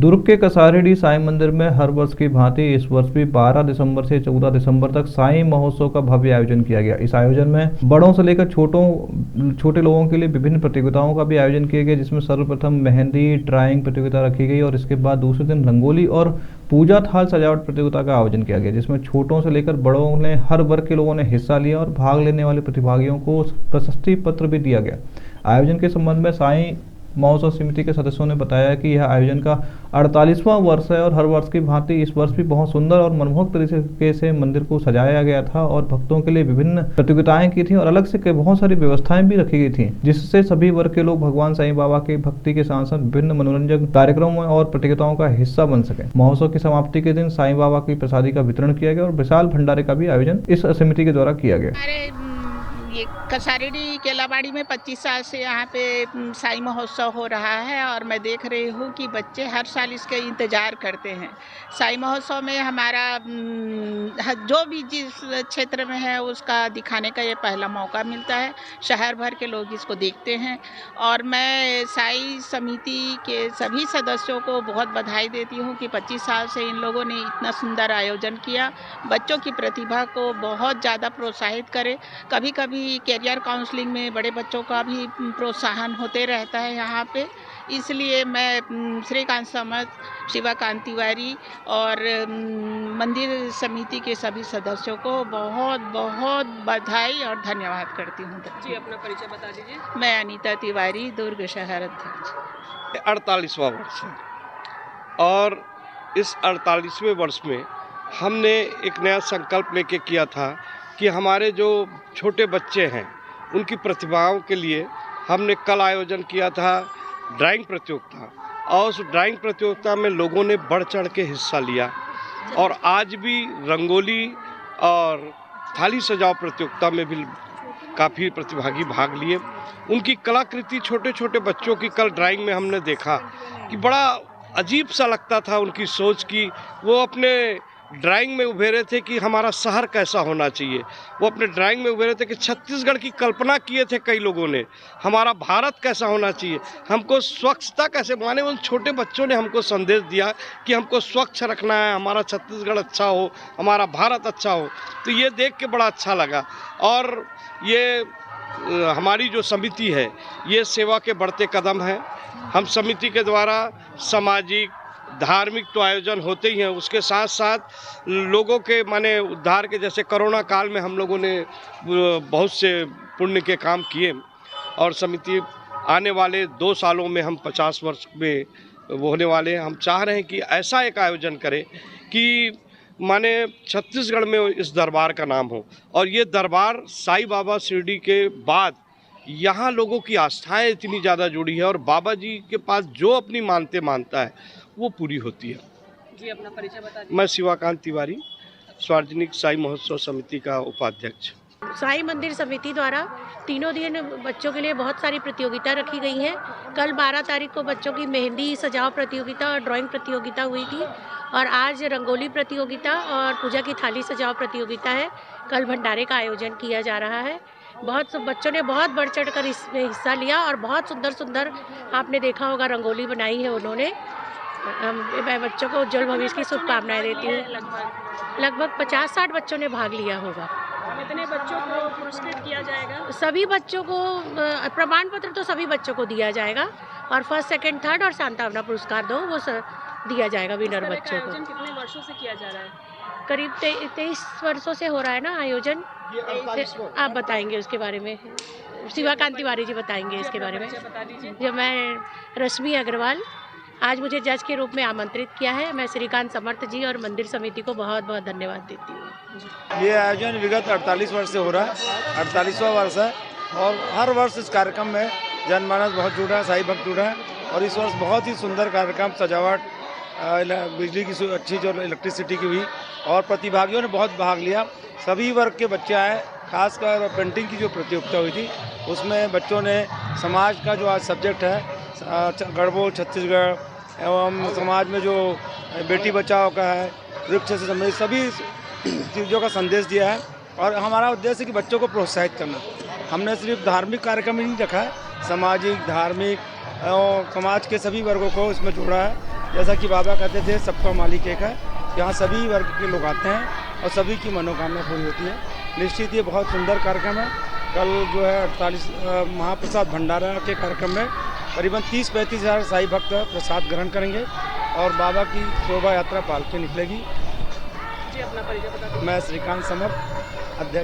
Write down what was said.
दुर्ग के कसारीडीह साईं मंदिर में हर वर्ष की भांति इस वर्ष भी 12 दिसंबर से 14 दिसंबर तक साईं महोत्सव का भव्य आयोजन किया गया। इस आयोजन में बड़ों से लेकर छोटे लोगों के लिए विभिन्न प्रतियोगिताओं का भी आयोजन किया गया, जिसमें सर्वप्रथम मेहंदी ड्राइंग प्रतियोगिता रखी गई और इसके बाद दूसरे दिन रंगोली और पूजा थाल सजावट प्रतियोगिता का आयोजन किया गया, जिसमें छोटों से लेकर बड़ों ने हर वर्ग के लोगों ने हिस्सा लिया और भाग लेने वाले प्रतिभागियों को प्रशस्ति पत्र भी दिया गया। आयोजन के संबंध में साईं महोत्सव समिति के सदस्यों ने बताया कि यह आयोजन का 48वां वर्ष है और हर वर्ष की भांति इस वर्ष भी बहुत सुंदर और मनमोहक तरीके से मंदिर को सजाया गया था और भक्तों के लिए विभिन्न प्रतियोगिताएं की थी और अलग से बहुत सारी व्यवस्थाएं भी रखी गई थी, जिससे सभी वर्ग के लोग भगवान साईं बाबा के भक्ति के साथ साथ विभिन्न मनोरंजक कार्यक्रमों और प्रतियोगिताओं का हिस्सा बन सके। महोत्सव की समाप्ति के दिन साईं बाबा की प्रसादी का वितरण किया गया और विशाल भंडारे का भी आयोजन इस समिति के द्वारा किया गया। ये कसारीडीह केलाबाड़ी में 25 साल से यहाँ पे साईं महोत्सव हो रहा है और मैं देख रही हूँ कि बच्चे हर साल इसके इंतज़ार करते हैं। साईं महोत्सव में हमारा जो भी जिस क्षेत्र में है उसका दिखाने का ये पहला मौका मिलता है। शहर भर के लोग इसको देखते हैं और मैं साईं समिति के सभी सदस्यों को बहुत बधाई देती हूँ कि 25 साल से इन लोगों ने इतना सुंदर आयोजन किया। बच्चों की प्रतिभा को बहुत ज़्यादा प्रोत्साहित करें। कभी कभी कैरियर काउंसलिंग में बड़े बच्चों का भी प्रोत्साहन होते रहता है यहाँ पे, इसलिए मैं श्रीकांत समर्थ, शिवाकांत तिवारी और मंदिर समिति के सभी सदस्यों को बहुत बहुत बधाई और धन्यवाद करती हूँ। जी, अपना परिचय बता दीजिए। मैं अनीता तिवारी, दुर्ग शहर अध्यक्ष। 48वां वर्ष है और इस 48वें वर्ष में हमने एक नया संकल्प लेके किया था कि हमारे जो छोटे बच्चे हैं उनकी प्रतिभाओं के लिए हमने कल आयोजन किया था ड्राइंग प्रतियोगिता और उस ड्राइंग प्रतियोगिता में लोगों ने बढ़ चढ़ के हिस्सा लिया और आज भी रंगोली और थाली सजाओ प्रतियोगिता में भी काफ़ी प्रतिभागी भाग लिए। उनकी कलाकृति छोटे छोटे बच्चों की कल ड्राइंग में हमने देखा कि बड़ा अजीब सा लगता था उनकी सोच की। वो अपने ड्राइंग में उभेरे थे कि हमारा शहर कैसा होना चाहिए। वो अपने ड्राइंग में उभेरे थे कि छत्तीसगढ़ की कल्पना किए थे कई लोगों ने, हमारा भारत कैसा होना चाहिए, हमको स्वच्छता कैसे, माने उन छोटे बच्चों ने हमको संदेश दिया कि हमको स्वच्छ रखना है, हमारा छत्तीसगढ़ अच्छा हो, हमारा भारत अच्छा हो। तो ये देख के बड़ा अच्छा लगा। और ये हमारी जो समिति है ये सेवा के बढ़ते कदम है। हम समिति के द्वारा सामाजिक धार्मिक तो आयोजन होते ही हैं, उसके साथ साथ लोगों के माने उद्धार के, जैसे कोरोना काल में हम लोगों ने बहुत से पुण्य के काम किए और समिति आने वाले 2 सालों में हम 50 वर्ष में वो होने वाले हैं। हम चाह रहे हैं कि ऐसा एक आयोजन करें कि माने छत्तीसगढ़ में इस दरबार का नाम हो और ये दरबार साईं बाबा शिरडी के बाद यहाँ लोगों की आस्थाएं इतनी ज़्यादा जुड़ी है और बाबा जी के पास जो अपनी मानता है वो पूरी होती है। जी, अपना परिचय बता दीजिए। मैं शिवाकांत तिवारी, सार्वजनिक साईं महोत्सव समिति का उपाध्यक्ष। साईं मंदिर समिति द्वारा तीनों दिन बच्चों के लिए बहुत सारी प्रतियोगिता रखी गई हैं। कल 12 तारीख को बच्चों की मेहंदी सजाओ प्रतियोगिता और ड्राइंग प्रतियोगिता हुई थी और आज रंगोली प्रतियोगिता और पूजा की थाली सजाओ प्रतियोगिता है। कल भंडारे का आयोजन किया जा रहा है। बहुत बच्चों ने बहुत बढ़ चढ़ कर इसमें हिस्सा लिया और बहुत सुंदर सुंदर आपने देखा होगा रंगोली बनाई है उन्होंने। मैं बच्चों को उज्जवल भविष्य की शुभकामनाएं देती हूँ। लगभग 50-60 बच्चों ने भाग लिया होगा। कितने बच्चों को पुरस्कृत किया जाएगा? सभी बच्चों को प्रमाण पत्र तो सभी बच्चों को दिया जाएगा और फर्स्ट, सेकंड, थर्ड और सांत्वना पुरस्कार वो दिया जाएगा विनर बच्चों को। कितने वर्षों से किया जा रहा है? करीब 23 वर्षों से हो रहा है ना आयोजन। आप बताएंगे उसके बारे में, शिवाकांत तिवारी जी बताएंगे इसके बारे में। बता दीजिए। जो मैं रश्मि अग्रवाल, आज मुझे जज के रूप में आमंत्रित किया है। मैं श्रीकांत समर्थ जी और मंदिर समिति को बहुत बहुत धन्यवाद देती हूँ। ये आयोजन विगत 48 वर्ष से हो रहा है, 48वां वर्ष है और हर वर्ष इस कार्यक्रम में जनमानस बहुत जुड़ा है, साईं भक्त जुड़ा है और इस वर्ष बहुत ही सुंदर कार्यक्रम, सजावट, बिजली की अच्छी जो इलेक्ट्रिसिटी की हुई और प्रतिभागियों ने बहुत भाग लिया। सभी वर्ग के बच्चे आए, खासकर पेंटिंग की जो प्रतियोगिता हुई थी उसमें बच्चों ने समाज का जो आज सब्जेक्ट है गढ़बोल छत्तीसगढ़ एवं समाज में जो बेटी बचाओ का है, वृक्ष से संबंधित सभी चीज़ों का संदेश दिया है और हमारा उद्देश्य है कि बच्चों को प्रोत्साहित करना। हमने सिर्फ धार्मिक कार्यक्रम ही नहीं रखा है, सामाजिक, धार्मिक और समाज के सभी वर्गों को इसमें जोड़ा है जैसा कि बाबा कहते थे सबका मालिक एक है। यहाँ सभी वर्ग के लोग आते हैं और सभी की मनोकामना पूरी होती है। निश्चित ये बहुत सुंदर कार्यक्रम है। कल जो है 48 महाप्रसाद भंडारा के कार्यक्रम में करीबन 30-35 हज़ार साईं भक्त प्रसाद ग्रहण करेंगे और बाबा की शोभा यात्रा पालकी निकलेगी। जी अपना परिचय बता दीजिए। मैं श्रीकांत समर, अध्यक्ष